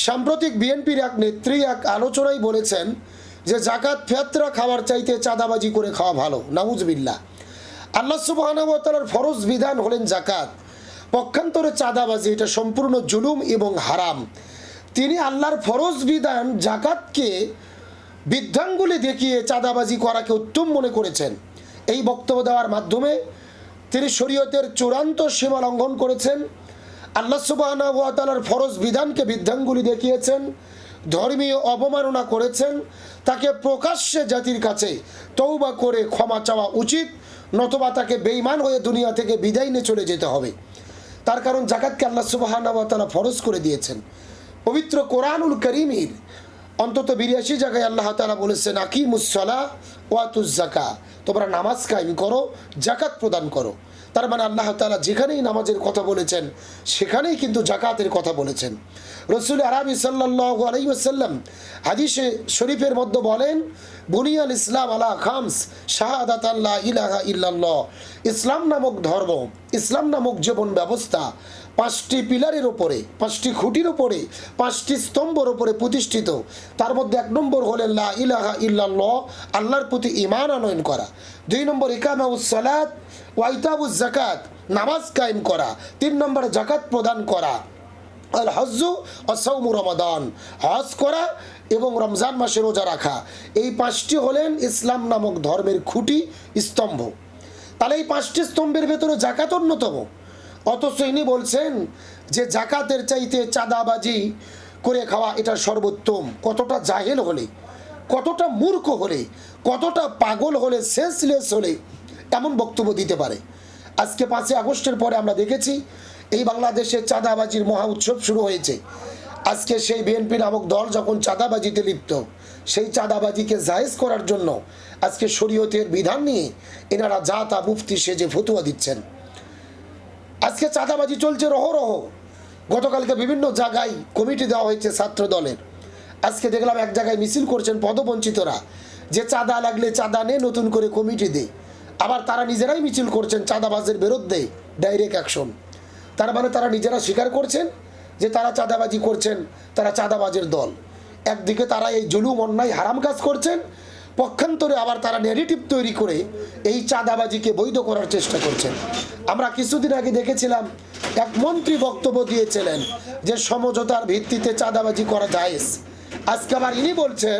সাম্প্রতিক বিএনপির এক নেত্রী এক আলোচনায় বলেছেন যে জাকাত ফেতরা খাওয়ার চাইতে চাঁদাবাজি করে খাওয়া ভালো। নাউজুবিল্লাহ। আল্লাহ সুবহানাহু ওয়া তাআলার ফরজ বিধান হলেন জাকাত, পক্ষান্তরে চাঁদাবাজি এটা সম্পূর্ণ জুলুম এবং হারাম। তিনি আল্লাহর ফরজ বিধান জাকাতকে বৃদ্ধাঙ্গুলি দেখিয়ে চাঁদাবাজি করাকে উত্তম মনে করেছেন। এই বক্তব্য দেওয়ার মাধ্যমে তিনি শরীয়তের চূড়ান্ত সীমা লঙ্ঘন করেছেন, আল্লাহ সুবহানাহু ওয়া তাআলার ফরজ বিধানকে বৃদ্ধাঙ্গুলি দেখিয়েছেন, ধর্মীয় অবমাননা করেছেন। তাকে প্রকাশ্যে জাতির কাছে তওবা করে ক্ষমা চাওয়া উচিত, নতুবা তাকে বেঈমান হয়ে দুনিয়া থেকে বিদায় নিয়ে চলে যেতে হবে। তার কারণ জাকাতকে আল্লাহ সুবহানাহু ওয়া তাআলা ফরজ করে দিয়েছেন। পবিত্র কোরআনুল কারীমের অন্তত ৮২ জায়গায় আল্লাহ তাআলা বলেছেন আকিমুস সালাহ ওয়া আতুজ যাকাত, তোমরা নামাজ কায়েম করো, জাকাত প্রদান করো। তার মানে আল্লাহ তাআলা যেখানেই নামাজের কথা বলেছেন সেখানেই কিন্তু জাকাতের কথা বলেছেন। রাসূল আরবি সাল্লাল্লাহু আলাইহি ওয়াসাল্লাম হাদিসে শরীফের মধ্যে বলেন বুনিয়াল ইসলাম আলা খামস শাহাদাত আল্লা ইলাহা ইল্লাল্লাহ, ইসলাম নামক ধর্ম, ইসলাম নামক জীবন ব্যবস্থা 5টি পিলারের ওপরে, 5টি খুঁটির ওপরে, 5টি স্তম্ভের ওপরে প্রতিষ্ঠিত। তার মধ্যে 1 নম্বর হলেন লা ইলাহা ইল্লাল্লাহ, আল্লাহর প্রতি ঈমান আনয়ন করা। 2 নম্বর ইকামাউস সালাত ওয়া ইতাবুজ যাকাত, নামাজ কায়েম করা। 3 নম্বর যাকাত প্রদান করা। আল হজ্জু ওয়া সাওমু রমাদান, হজ করা এবং রমজান মাসে রোজা রাখা। এই 5টি হলেন ইসলাম নামক ধর্মের খুঁটি, স্তম্ভ। তাহলে এই 5টি স্তম্ভের ভেতরে জাকাত অন্যতম। অথচ ইনি বলছেন যে জাকাতের চাইতে চাঁদাবাজি করে খাওয়া এটা সর্বোত্তম। কতটা জাহেল হলে, কতটা মূর্খ হলে, কতটা পাগল হলে, সেন্সলেস হলে এমন বক্তব্য দিতে পারে। আজকে 5ই আগস্টের পরে আমরা দেখেছি এই বাংলাদেশে চাঁদাবাজির মহা উৎসব শুরু হয়েছে। আজকে সেই বিএনপি নামক দল যখন চাঁদাবাজিতে লিপ্ত, সেই চাঁদাবাজিকে জায়েজ করার জন্য আজকে শরীয়তের বিধান নিয়ে এনারা যা তা মুফতি সেজে ফতোয়া দিচ্ছেন। আজকে চাঁদাবাজি চলছে রহরহ। গতকালকে বিভিন্ন জায়গায় কমিটি দেওয়া হয়েছে ছাত্র দলের। আজকে দেখলাম এক জায়গায় মিছিল করছেন পদবঞ্চিতরা, যে চাঁদা লাগলে চাঁদা নে, নতুন করে কমিটি দে। আবার তারা নিজেরাই মিছিল করছেন চাঁদাবাজের বিরুদ্ধে, ডাইরেক্ট অ্যাকশন। তার মানে তারা নিজেরা স্বীকার করছেন যে তারা চাঁদাবাজি করছেন, তারা চাঁদাবাজের দল। একদিকে তারা এই জুলুম অন্যায় হারাম কাজ করছেন, পক্ষান্তরে আবার তারা ন্যারেটিভ তৈরি করে এই চাঁদাবাজিকে বৈধ করার চেষ্টা করছেন। আমরা কিছুদিন আগে দেখেছিলাম এক মন্ত্রী বক্তব্য দিয়েছিলেন যে সমঝোতার ভিত্তিতে চাঁদাবাজি করা জায়েজ। আজকে আবার ইনি বলছেন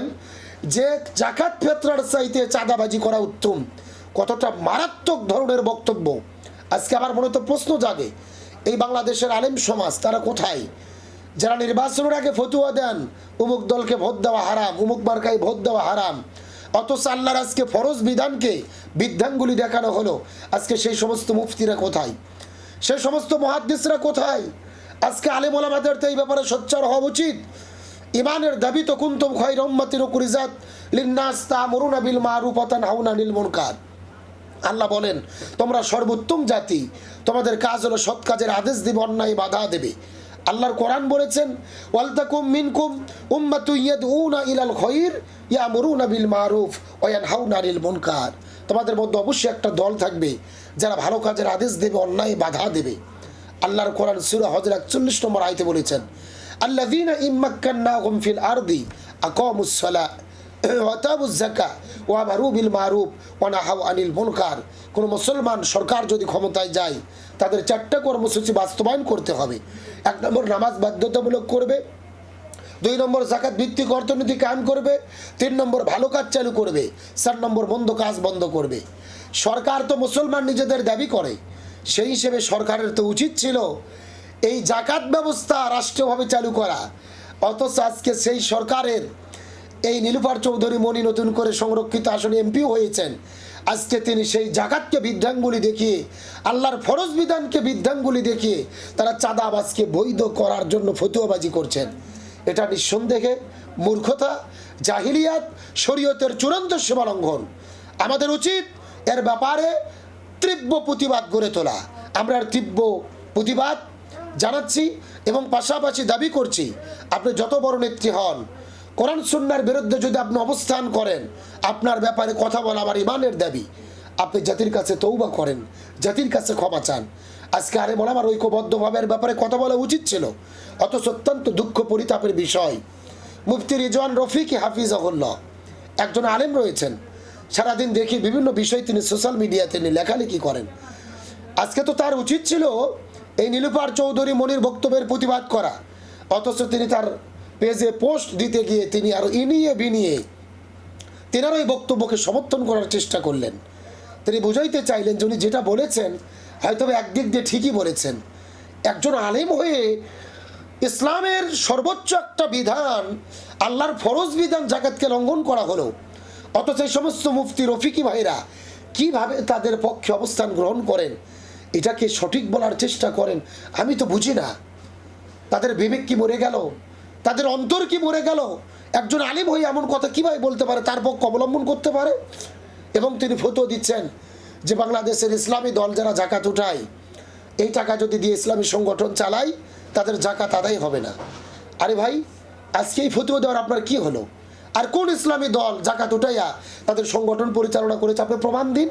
যে জাকাত ফেতরার চাইতে চাঁদাবাজি করা উত্তম। কতটা মারাত্মক ধরনের বক্তব্য। আজকে আমার মনে তো প্রশ্ন জাগে, এই বাংলাদেশের আলেম সমাজ তারা কোথায়? যারা নির্বাচনের আগে ফতোয়া দেন অমুক দলকে ভোট দেওয়া হারাম, অমুক মার্কায় ভোট দেওয়া হারাম, অথচ আল্লাহর আজকে ফরজ বিধানকে বৃদ্ধাঙ্গুলি দেখানো হলো। আজকে সেই সমস্ত মুফতিরা কোথায়? সেই সমস্ত মুহাদ্দিসরা কোথায়? আজকে আলেম ওলামাদের তো এই ব্যাপারে সোচ্চার হওয়া উচিত। ইমানের দাবি তো কুনতুম খায়রা উম্মাতিন উখরিজাত লিন্নাস তা'মুরুনা বিল মা'রুফ ওয়া তানহাউনা আনিল মুনকার। আল্লাহ বলেন তোমরা সর্বোত্তম জাতি, তোমাদের কাজ হলো সৎ কাজের আদেশ দিবে, অন্যায় বাধা দেবে। আল্লাহর কোরআন বলেছেন ওয়ালতাকুম মিনকুম উম্মাতুন ইয়াদউনা ইলাল খায়র ইয়ামুরুনা বিল মা'রুফ ওয়া ইয়ানহাউনা আনিল মুনকার। তোমাদের মধ্যে অবশ্যই একটা দল থাকবে যারা ভালো কাজের আদেশ দেবে, অন্যায় বাধা দেবে। আল্লাহর কোরআন সূরা হজর 41 নম্বর আয়াতে বলেছেন আল্লাযীনা ইম্মাক্কান্নাহুম ফিল আরদি আকামুস সালাহ ওয়া আতাবুজ যাকাত ওয়া আমারু বিল মা'রুফ ওয়া নাহাউ আনিল মুনকার। কোন মুসলমান সরকার যদি ক্ষমতায় যায় তাদের 4টা কর্মসূচি বাস্তবায়ন করতে হবে। 1 নম্বর নামাজ বাধ্যতামূলক করবে, 2 নম্বর যাকাত ভিত্তিক অর্থনীতি কায়েম করবে, 3 নম্বর ভালো কাজ চালু করবে, 4 নম্বর মন্দ কাজ বন্ধ করবে। সরকার তো মুসলমান নিজেদের দাবি করে, সেই হিসেবে সরকারের তো উচিত ছিল এই যাকাত ব্যবস্থা রাষ্ট্রীয়ভাবে চালু করা। অথচ আজকে সেই সরকারের এই নীলুফার চৌধুরী মনি নতুন করে সংরক্ষিত আসনে এমপিও হয়েছেন। আজকে তিনি সেই জাকাতকে বৃদ্ধাঙ্গুলি দেখিয়ে, আল্লাহর ফরজ বিধানকে বৃদ্ধাঙ্গুলি দেখিয়ে তারা চাঁদাবাজকে বৈধ করার জন্য ফতোয়াবাজি করছেন। এটা নিঃসন্দেহে মূর্খতা, জাহিলিয়াত, শরীয়তের চূড়ান্ত সীমা লঙ্ঘন। আমাদের উচিত এর ব্যাপারে তীব্র প্রতিবাদ গড়ে তোলা। আমরা এর তীব্র প্রতিবাদ জানাচ্ছি এবং পাশাপাশি দাবি করছি আপনি যত বড় নেত্রী হন, কোরআন সুন্নাহর বিরুদ্ধে যদি আপনি অবস্থান করেন, আপনার ব্যাপারে কথা বলা আমার ইমানের দাবি। আপনি জাতির কাছে তওবা করেন, জাতির কাছে ক্ষমা চান। আজকে আরে বলা আমার ঐক্যবদ্ধভাবের ব্যাপারে কথা বলা উচিত ছিল, অথচ অত্যন্ত দুঃখ পরিতাপের বিষয় মুফতি রিজওয়ান রফিক হাফিজাহুল্লাহ একজন আলেম রয়েছেন, সারাদিন দেখি বিভিন্ন বিষয় তিনি সোশ্যাল মিডিয়াতে তিনি লেখালেখি করেন। আজকে তো তার উচিত ছিল এই নীলুফার চৌধুরী মনির বক্তব্যের প্রতিবাদ করা, অথচ তিনি তার পেজে পোস্ট দিতে গিয়ে তিনি আরও ইনিয়ে বিনিয়ে তেনার ওই বক্তব্যকে সমর্থন করার চেষ্টা করলেন। তিনি বুঝাইতে চাইলেন যে উনি যেটা বলেছেন হয়তো একদিক দিয়ে ঠিকই বলেছেন। একজন আলেম হয়ে ইসলামের সর্বোচ্চ একটা বিধান, আল্লাহর ফরজ বিধান জাকাতকে লঙ্ঘন করা হলো, অথচ এই সমস্ত মুফতি রফিকি ভাইরা কিভাবে তাদের পক্ষে অবস্থান গ্রহণ করেন, এটাকে সঠিক বলার চেষ্টা করেন। আমি তো বুঝি না তাদের বিবেক কি মরে গেল, তাদের অন্তর কি মরে গেল? একজন আলিম হয়ে এমন কথা কীভাবে বলতে পারে, তার পক্ষ অবলম্বন করতে পারে? এবং তিনি ফতোয়া দিচ্ছেন যে বাংলাদেশের ইসলামী দল যারা জাকাত উঠায়, এই টাকা যদি দিয়ে ইসলামী সংগঠন চালায় তাদের জাকাত আদায় হবে না। আরে ভাই, আজকে এই ফতোয়া দেওয়ার আপনার কি হলো? আর কোন ইসলামী দল জাকাত উঠাইয়া তাদের সংগঠন পরিচালনা করেছে আপনি প্রমাণ দিন।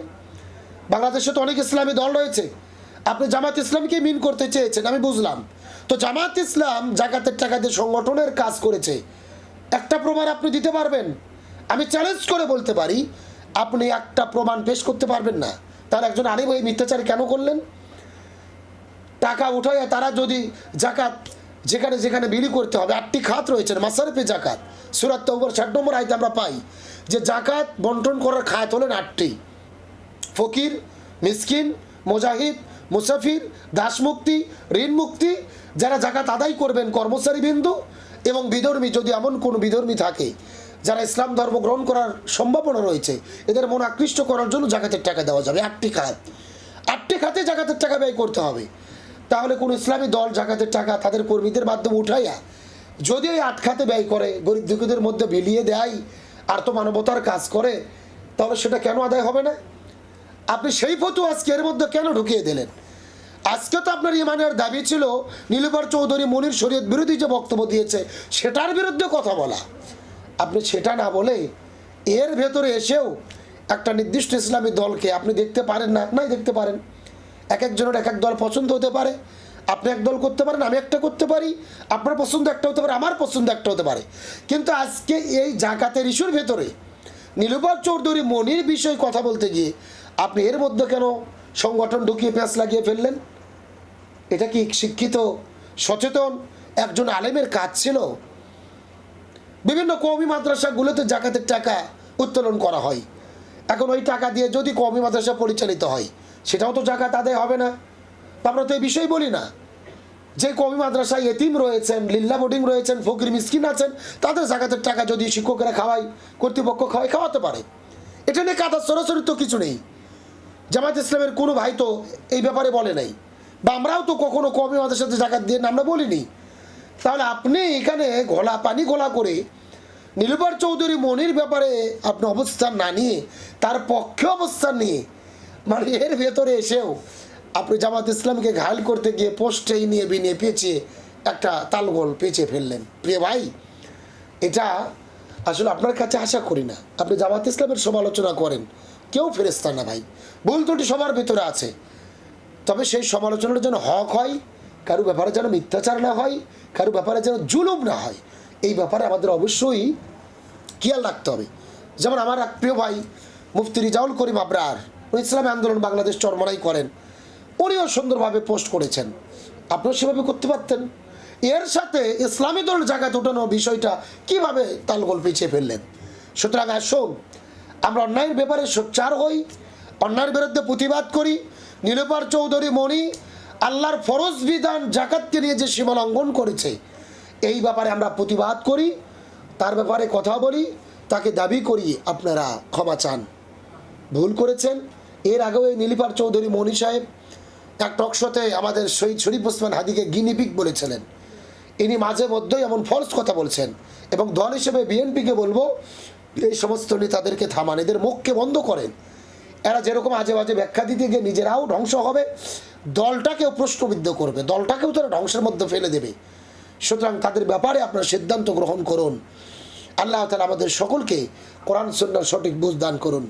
বাংলাদেশে তো অনেক ইসলামী দল রয়েছে, আপনি জামাত ইসলামকে মিন করতে চেয়েছেন, আমি বুঝলাম। তো জামাত ইসলাম জাকাতের টাকা দিয়ে সংগঠনের কাজ করেছে, একটা প্রমাণ আপনি দিতে পারবেন? আমি চ্যালেঞ্জ করে বলতে পারি আপনি একটা প্রমাণ পেশ করতে পারবেন না। তার একজন আলিম এই মিথ্যাচার কেন করলেন? টাকা উঠাইয়া তারা যদি জাকাত যেখানে যেখানে বিলি করতে হবে, 8টি খাত রয়েছে মাসারফে জাকাত, সূরা তাওবার 60 নম্বর আয়াতে আমরা পাই যে জাকাত বন্টন করার খাত হলেন 8টি: ফকির, মিসকিন, মুজাহিদ, মুসাফির, দাসমুক্তি, ঋণ মুক্তি, যারা জাকাত আদায় করবেন কর্মচারী বিন্দু, এবং বিধর্মী, যদি এমন কোনো বিধর্মী থাকে যারা ইসলাম ধর্ম গ্রহণ করার সম্ভাবনা রয়েছে, এদের মন আকৃষ্ট করার জন্য জাকাতের টাকা দেওয়া যাবে। 8টি খাত, 8টি খাতে জাকাতের টাকা ব্যয় করতে হবে। তাহলে কোন ইসলামী দল জাকাতের টাকা তাদের কর্মীদের মাধ্যমে উঠাইয়া যদি ওই 8 খাতে ব্যয় করে, গরিব দুঃখীদের মধ্যে বিলিয়ে দেয়, আর তো মানবতার কাজ করে, তাহলে সেটা কেন আদায় হবে না? আপনি সেই ফতোয়া আজকে এর মধ্যে কেন ঢুকিয়ে দিলেন? আজকে তো আপনার ইমানের দাবি ছিল নীলুফার চৌধুরী মনির শরীয়ত বিরোধী যে বক্তব্য দিয়েছে সেটার বিরুদ্ধে কথা বলা। আপনি সেটা না বলে এর ভেতরে এসেও একটা নির্দিষ্ট ইসলামী দলকে আপনি দেখতে পারেন না? নাই, দেখতে পারেন। এক একজনের এক এক দল পছন্দ হতে পারে, আপনি এক দল করতে পারেন, আমি একটা করতে পারি, আপনার পছন্দ একটা হতে পারে, আমার পছন্দ একটা হতে পারে। কিন্তু আজকে এই জাকাতের ইস্যুর ভেতরে নীলুফার চৌধুরী মনির বিষয়ে কথা বলতে গিয়ে আপনি এর মধ্যে কেন সংগঠন ঢুকিয়ে পেঁচ লাগিয়ে ফেললেন? এটা কি শিক্ষিত সচেতন একজন আলেমের কাজ ছিল? বিভিন্ন কওমি মাদ্রাসাগুলোতে জাকাতের টাকা উত্তোলন করা হয়, এখন ওই টাকা দিয়ে যদি কওমি মাদ্রাসা পরিচালিত হয় সেটাও তো জাকাত আদায় হবে না। আমরা তো এই বিষয় বলি না যে কওমি মাদ্রাসায় এতিম রয়েছেন, লিল্লা বোর্ডিং রয়েছেন, ফকির মিসকিন আছেন, তাদের জাকাতের টাকা যদি শিক্ষকেরা খাওয়ায়, কর্তৃপক্ষ খাওয়াতে পারে। এটা নিয়ে কাদা সরাসরি তো কিছু নেই। জামাত ইসলামের কোনো ভাই তো এই ব্যাপারে বলে নাই, বা আমরাও তো কখনো কওমি মাদ্রাসাতে জাকাত দিয়ে আমরা বলিনি। তাহলে আপনি এখানে পানি ঘোলা করে নীলুফার চৌধুরী মনির ব্যাপারে আপনি অবস্থান না নিয়ে তার পক্ষে অবস্থান নিয়ে, মানে এর ভেতরে এসেও আপনি জামাত ইসলামকে ঘায়ল করতে গিয়ে পোস্টেই নিয়ে বিনিয়ে পেঁচিয়ে একটা তালগোল পেঁচিয়ে ফেললেন। প্রিয় ভাই, এটা আসলে আপনার কাছে আশা করি না আপনি জামাত ইসলামের সমালোচনা করেন। কেউ ফেরেশতা না ভাই, ভুল ত্রুটি সবার ভিতরে আছে। তবে সেই সমালোচনাটা যেন হক হয়, কারো ব্যাপারে যেন মিথ্যাচার না হয়, কারো ব্যাপারে যেন জুলুম না হয়, এই ব্যাপারে আমাদের অবশ্যই খেয়াল রাখতে হবে। যেমন আমার এক প্রিয় ভাই মুফতি রিজাউল করিম আবরার, উনি ইসলামী আন্দোলন বাংলাদেশ চরমরাই করেন, উনিও সুন্দরভাবে পোস্ট করেছেন, আপনিও সেভাবে করতে পারতেন। এর সাথে ইসলামী দল জাকাত উঠানোর বিষয়টা কিভাবে তালগোল পিছিয়ে ফেললেন? সুতরাং আসুন আমরা অন্যায়ের ব্যাপারে সোচ্চার হই, অন্যায়ের বিরুদ্ধে প্রতিবাদ করি। নীলুফার চৌধুরী মনি আল্লাহর ফরজ বিধান জাকাতকে নিয়ে যে সীমা লঙ্ঘন করেছে, এই ব্যাপারে আমরা প্রতিবাদ করি, তার ব্যাপারে কথা বলি, তাকে দাবি করি আপনারা ক্ষমা চান, ভুল করেছেন। এর আগেও এই নীলুফার চৌধুরী মনি সাহেব এক টকশোতে আমাদের শহীদ শরীফ ওসমান হাদিকে গিনিপিগ বলেছিলেন। ইনি মাঝে মধ্যেই এমন ফলস কথা বলছেন, এবং দল হিসেবে বিএনপিকে বলবো এই সমস্ত নেতাদেরকে থামান, এদের মুখকে বন্ধ করেন। এরা যেরকম আজে বাজে ব্যাখ্যা দিতে গিয়ে নিজেরাও ধ্বংস হবে, দলটাকেও প্রশ্নবিদ্ধ করবে, দলটাকেও তারা ধ্বংসের মধ্যে ফেলে দেবে। সুতরাং তাদের ব্যাপারে আপনারা সিদ্ধান্ত গ্রহণ করুন। আল্লাহ তাআলা আমাদের সকলকে কোরআন সুন্নাহর সঠিক বুঝ দান করুন।